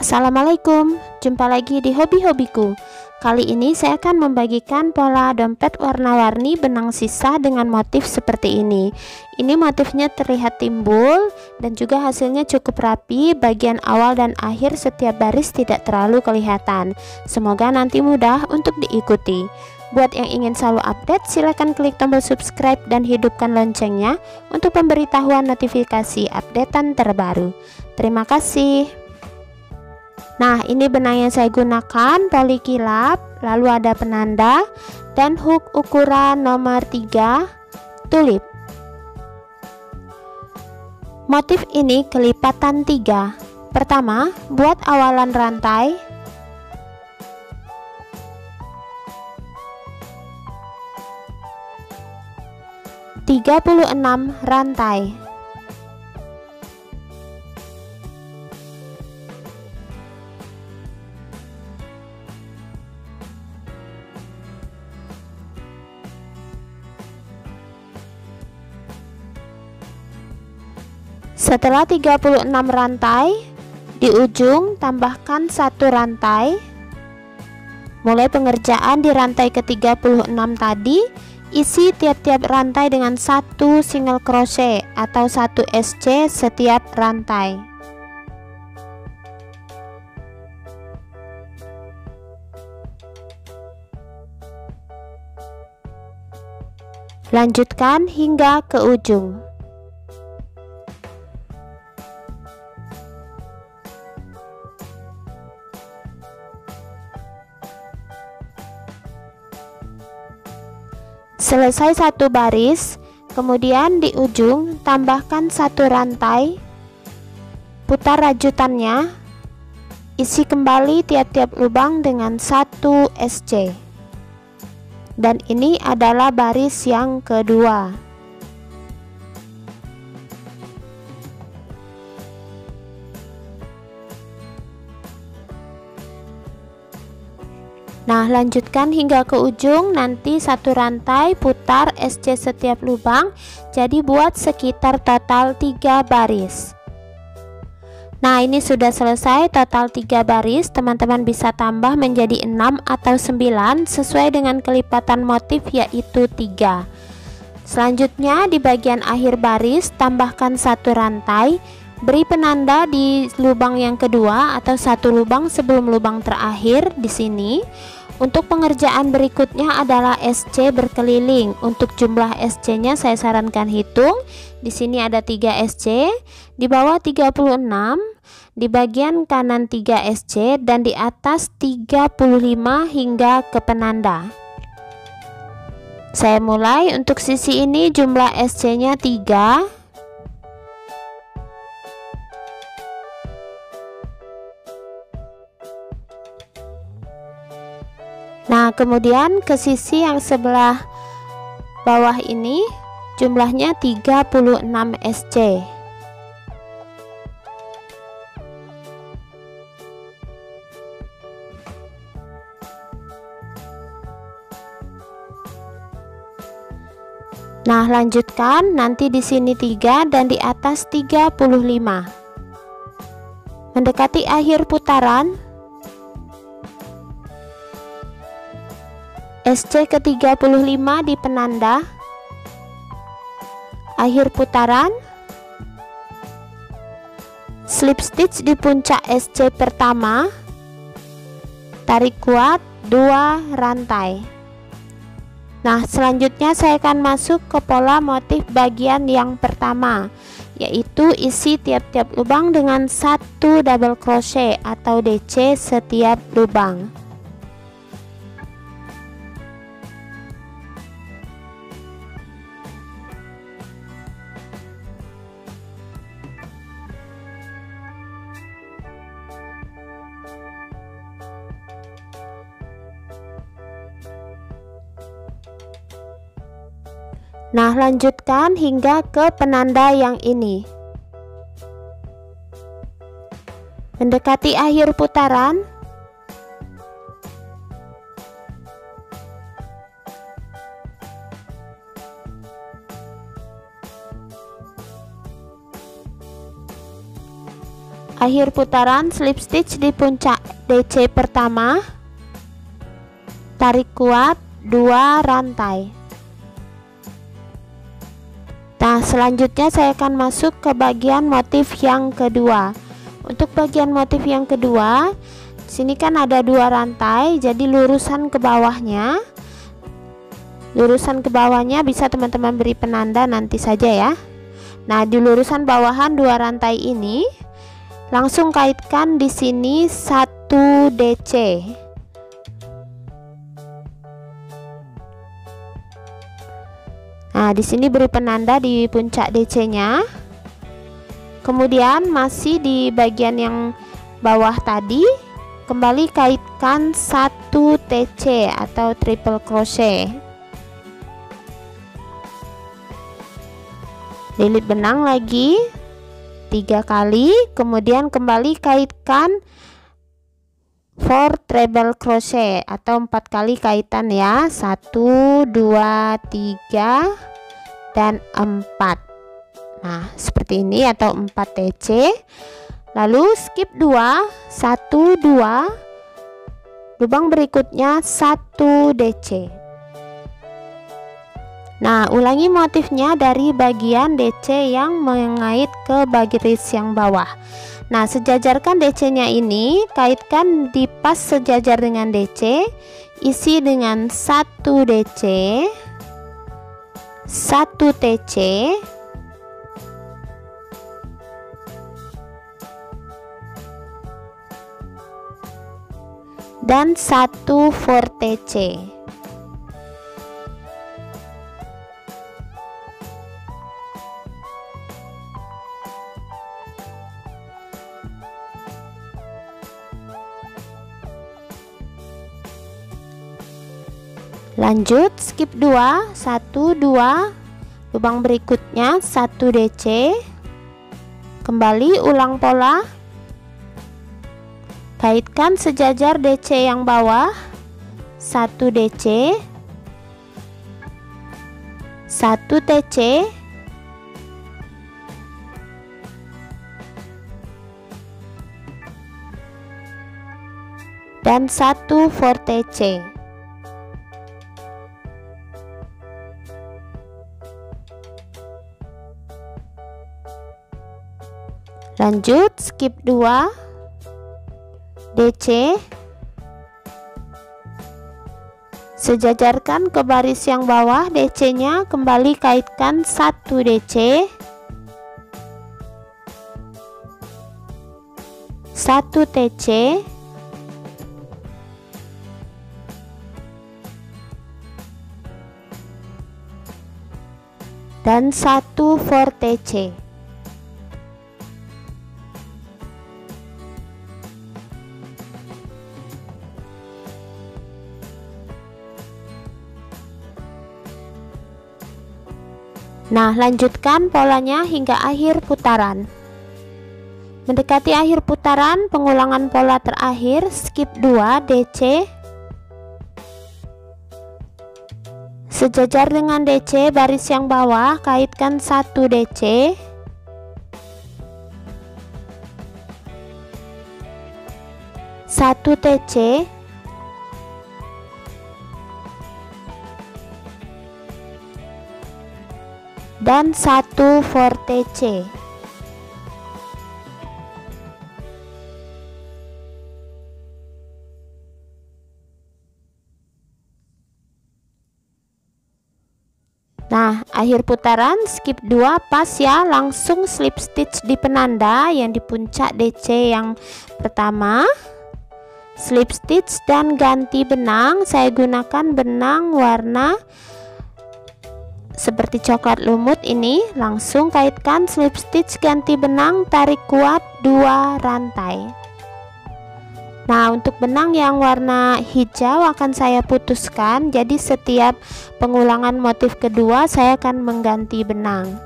Assalamualaikum, jumpa lagi di hobi-hobiku. Kali ini saya akan membagikan pola dompet warna-warni benang sisa dengan motif seperti ini. Ini motifnya terlihat timbul dan juga hasilnya cukup rapi. Bagian awal dan akhir setiap baris tidak terlalu kelihatan. Semoga nanti mudah untuk diikuti. Buat yang ingin selalu update, silahkan klik tombol subscribe dan hidupkan loncengnya untuk pemberitahuan notifikasi updatean terbaru. Terima kasih. Nah, ini benang yang saya gunakan, poli kilap, lalu ada penanda, dan hook ukuran nomor 3, tulip. Motif ini kelipatan 3. Pertama, buat awalan rantai. (36 rantai). Setelah 36 rantai, di ujung tambahkan 1 rantai. Mulai pengerjaan di rantai ke-36 tadi, isi tiap-tiap rantai dengan 1 single crochet atau 1 SC setiap rantai. Lanjutkan hingga ke ujung. Selesai 1 baris, kemudian di ujung tambahkan 1 rantai, putar rajutannya, isi kembali tiap-tiap lubang dengan 1 SC. Dan ini adalah baris yang kedua. Nah, lanjutkan hingga ke ujung, nanti 1 rantai, putar SC setiap lubang, jadi buat sekitar total 3 baris. Nah, ini sudah selesai total 3 baris, teman-teman bisa tambah menjadi 6 atau 9 sesuai dengan kelipatan motif, yaitu 3. Selanjutnya di bagian akhir baris tambahkan 1 rantai, beri penanda di lubang yang kedua atau 1 lubang sebelum lubang terakhir di sini. Untuk pengerjaan berikutnya adalah SC berkeliling. Untuk jumlah SC-nya saya sarankan hitung. Di sini ada 3 SC, di bawah 36, di bagian kanan 3 SC dan di atas 35 hingga ke penanda. Saya mulai untuk sisi ini jumlah SC-nya 3. Nah, kemudian ke sisi yang sebelah bawah ini jumlahnya 36 SC. Nah, lanjutkan nanti di sini 3 dan di atas 35. Mendekati akhir putaran, SC ke-35 di penanda, akhir putaran, slip stitch di puncak SC pertama, tarik kuat 2 rantai. Nah, selanjutnya saya akan masuk ke pola motif bagian yang pertama, yaitu isi tiap-tiap lubang dengan 1 double crochet atau DC setiap lubang. Nah, lanjutkan hingga ke penanda yang ini. Mendekati akhir putaran, Akhir putaran slip stitch di puncak DC pertama, tarik kuat 2 rantai. Nah, selanjutnya saya akan masuk ke bagian motif yang kedua. Untuk bagian motif yang kedua, sini kan ada 2 rantai, jadi lurusan ke bawahnya. Lurusan ke bawahnya bisa teman-teman beri penanda nanti saja ya. Nah, di lurusan bawahan 2 rantai ini langsung kaitkan di sini 1 DC. Nah, di sini beri penanda di puncak DC-nya. Kemudian masih di bagian yang bawah tadi, kembali kaitkan 1 TC atau triple crochet. Lilit benang lagi 3 kali, kemudian kembali kaitkan 4 treble crochet atau 4 kali kaitan ya, 1 2 3 dan 4. Nah, seperti ini atau 4 TC. Lalu skip 2, 1 2, lubang berikutnya 1 DC. Nah, ulangi motifnya dari bagian DC yang mengait ke bagian yang bawah. Nah, sejajarkan DC-nya ini, kaitkan di pas sejajar dengan DC, isi dengan 1 DC, 1 TC, dan 1 4TC. Lanjut skip 2, 1 2, lubang berikutnya 1 DC, kembali ulang pola, kaitkan sejajar DC yang bawah, 1 DC, 1 TC, dan 1 4TC. Lanjut skip 2 DC, sejajarkan ke baris yang bawah DC nya, kembali kaitkan 1 DC, 1 TC, dan 1 4TC. Nah, lanjutkan polanya hingga akhir putaran. Mendekati akhir putaran, pengulangan pola terakhir, skip 2 DC, sejajar dengan DC baris yang bawah, kaitkan 1 DC, 1 TC, dan 1 4TC. Nah, akhir putaran skip 2 pas ya, langsung slip stitch di penanda yang di puncak DC yang pertama, slip stitch dan ganti benang. Saya gunakan benang warna seperti coklat lumut ini, langsung kaitkan slip stitch, ganti benang, tarik kuat 2 rantai. Nah, untuk benang yang warna hijau akan saya putuskan, jadi setiap pengulangan motif kedua saya akan mengganti benang.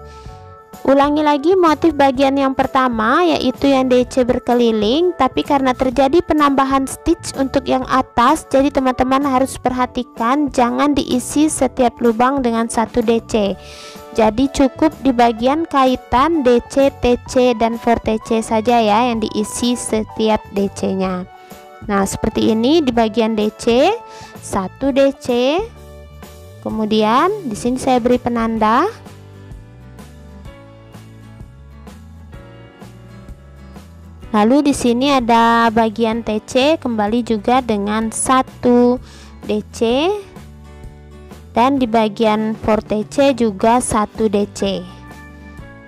Ulangi lagi motif bagian yang pertama, yaitu yang DC berkeliling, tapi karena terjadi penambahan stitch untuk yang atas, jadi teman-teman harus perhatikan jangan diisi setiap lubang dengan 1 DC. Jadi cukup di bagian kaitan DC, TC, dan vortece saja ya yang diisi setiap DC-nya. Nah, seperti ini di bagian DC, 1 DC. Kemudian di sini saya beri penanda. Lalu di sini ada bagian TC kembali juga dengan 1 DC. Dan di bagian vortece juga 1 DC.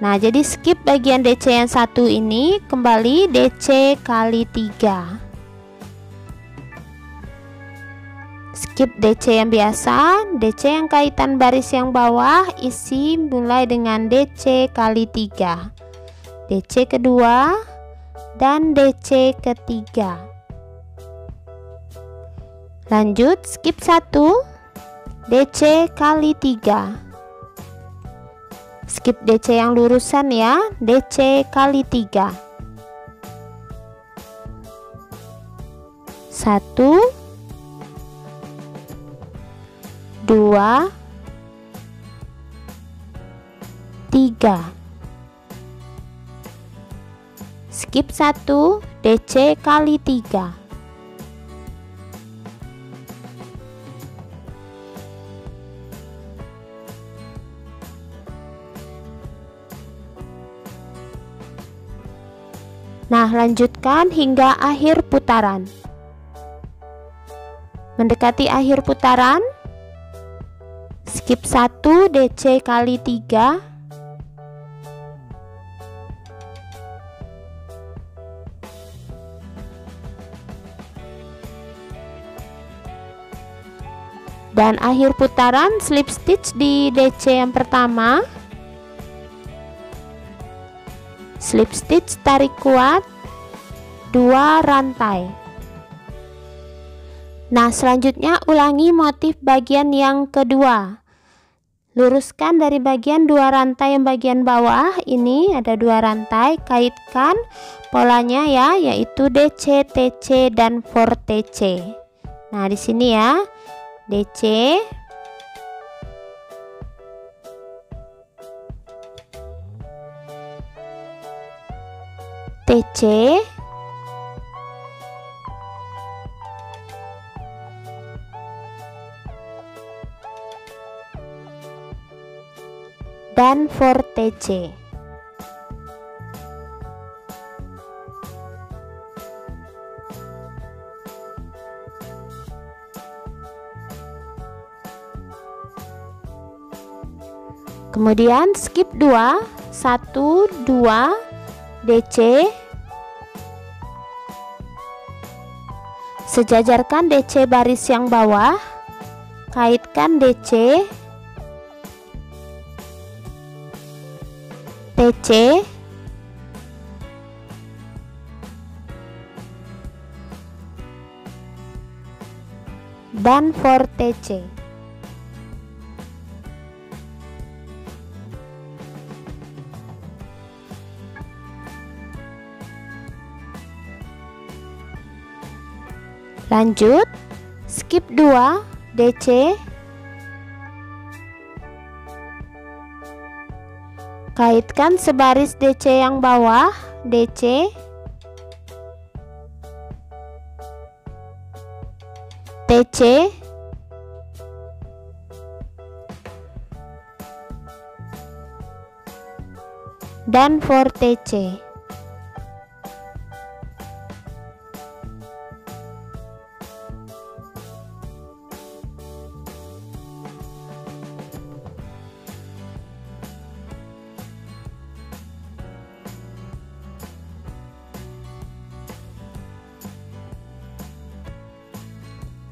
Nah, jadi skip bagian DC yang 1 ini, kembali DC kali 3. Skip DC yang biasa, DC yang kaitan baris yang bawah, isi mulai dengan DC kali 3. DC kedua dan DC ketiga. Lanjut, skip 1. DC kali 3. Skip DC yang lurusan ya, DC kali 3. 1 2 3. Skip 1, DC kali 3. Nah, lanjutkan hingga akhir putaran. Mendekati akhir putaran, skip 1 DC kali 3. Dan akhir putaran slip stitch di DC yang pertama. Slip stitch tarik kuat 2 rantai. Nah, selanjutnya ulangi motif bagian yang kedua. Luruskan dari bagian 2 rantai yang bagian bawah, ini ada 2 rantai, kaitkan polanya ya, yaitu DC, TC, dan vortece. Nah, di sini ya, DC, TC, dan vortece. Kemudian skip 2, 1, 2, DC. Sejajarkan DC baris yang bawah, kaitkan DC, TC, dan vortece. Lanjut, skip 2 DC, kaitkan sebaris DC yang bawah, DC, TC, dan vortece.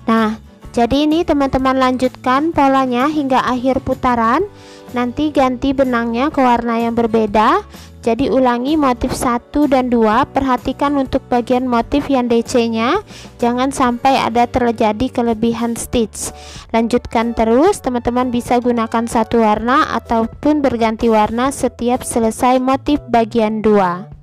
Nah, jadi ini teman-teman lanjutkan polanya hingga akhir putaran. Nanti ganti benangnya ke warna yang berbeda. Jadi ulangi motif 1 dan 2. Perhatikan untuk bagian motif yang DC-nya, jangan sampai ada terjadi kelebihan stitch. Lanjutkan terus, teman-teman bisa gunakan satu warna ataupun berganti warna setiap selesai motif bagian 2.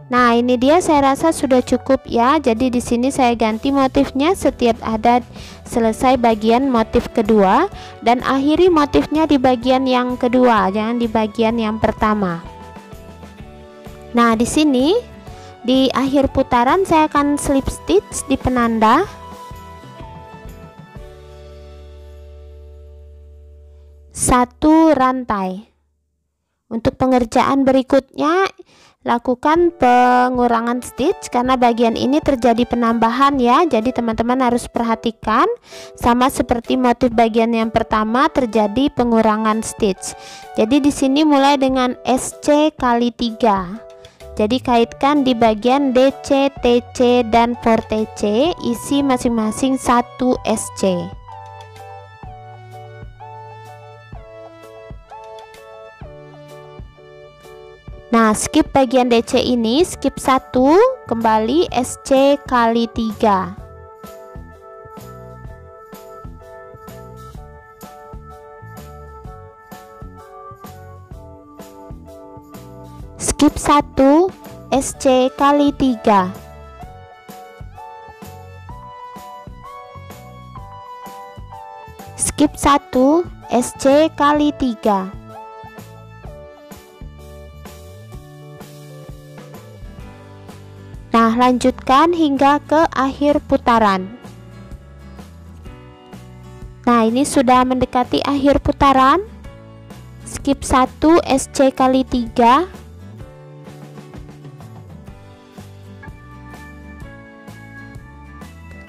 Nah, ini dia, saya rasa sudah cukup ya. Jadi di sini saya ganti motifnya setiap ada selesai bagian motif kedua dan akhiri motifnya di bagian yang kedua, jangan di bagian yang pertama. Nah, di sini di akhir putaran saya akan slip stitch di penanda. Satu rantai. Untuk pengerjaan berikutnya lakukan pengurangan stitch karena bagian ini terjadi penambahan ya. Jadi teman-teman harus perhatikan, sama seperti motif bagian yang pertama terjadi pengurangan stitch. Jadi di sini mulai dengan SC kali 3. Jadi kaitkan di bagian DC, TC dan 4TC, isi masing-masing 1 SC. Nah, skip bagian DC ini, skip 1, kembali SC kali 3. Skip 1, SC kali 3. Skip 1, SC kali 3. Nah, lanjutkan hingga ke akhir putaran. Nah, ini sudah mendekati akhir putaran. Skip 1, SC kali 3.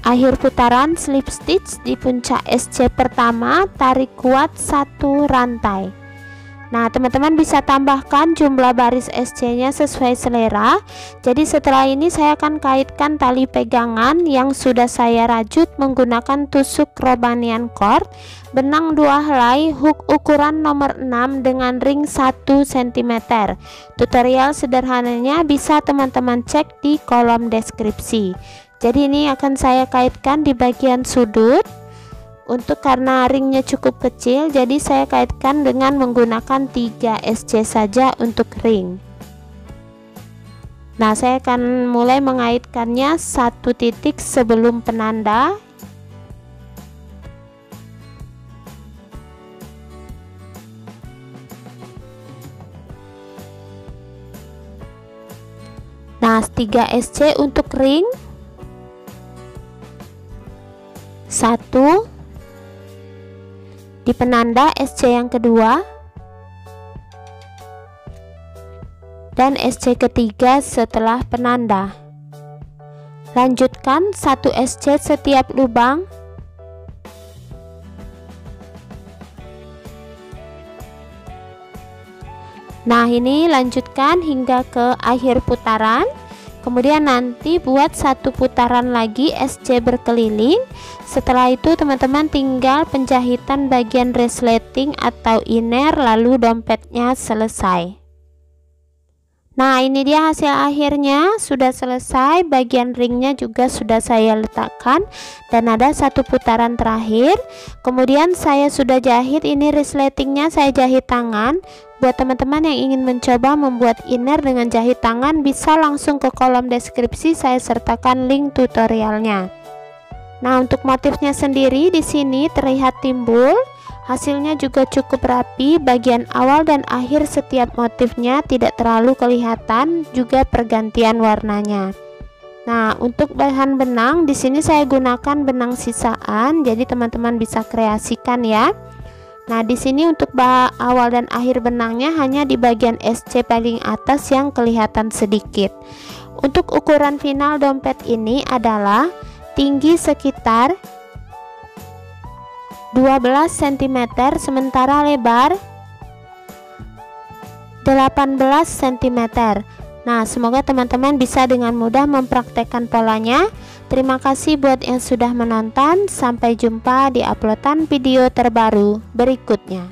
Akhir putaran, slip stitch di puncak SC pertama, tarik kuat 1 rantai. Nah, teman-teman bisa tambahkan jumlah baris SC-nya sesuai selera. Jadi setelah ini saya akan kaitkan tali pegangan yang sudah saya rajut menggunakan tusuk Romanian cord, benang 2 helai, hook ukuran nomor 6 dengan ring 1 cm. Tutorial sederhananya bisa teman-teman cek di kolom deskripsi. Jadi ini akan saya kaitkan di bagian sudut. Untuk karena ringnya cukup kecil, jadi saya kaitkan dengan menggunakan 3 SC saja untuk ring. Nah, saya akan mulai mengaitkannya 1 titik sebelum penanda. Nah, 3 SC untuk ring. 1 di penanda SC yang kedua dan SC ketiga setelah penanda. Lanjutkan 1 SC setiap lubang. Nah, ini lanjutkan hingga ke akhir putaran. Kemudian nanti buat 1 putaran lagi SC berkeliling. Setelah itu teman-teman tinggal penjahitan bagian resleting atau inner, lalu dompetnya selesai. Nah, ini dia hasil akhirnya, sudah selesai. Bagian ringnya juga sudah saya letakkan dan ada 1 putaran terakhir. Kemudian saya sudah jahit, ini resletingnya saya jahit tangan. Buat teman-teman yang ingin mencoba membuat inner dengan jahit tangan, bisa langsung ke kolom deskripsi, saya sertakan link tutorialnya. Nah, untuk motifnya sendiri di sini terlihat timbul. Hasilnya juga cukup rapi, bagian awal dan akhir setiap motifnya tidak terlalu kelihatan, juga pergantian warnanya. Nah, untuk bahan benang di sini saya gunakan benang sisaan, jadi teman-teman bisa kreasikan ya. Nah, di sini untuk awal dan akhir benangnya hanya di bagian SC paling atas yang kelihatan sedikit. Untuk ukuran final dompet ini adalah tinggi sekitar 12 cm, sementara lebar 18 cm. Nah, semoga teman-teman bisa dengan mudah mempraktekkan polanya. Terima kasih buat yang sudah menonton. Sampai jumpa di uploadan video terbaru berikutnya.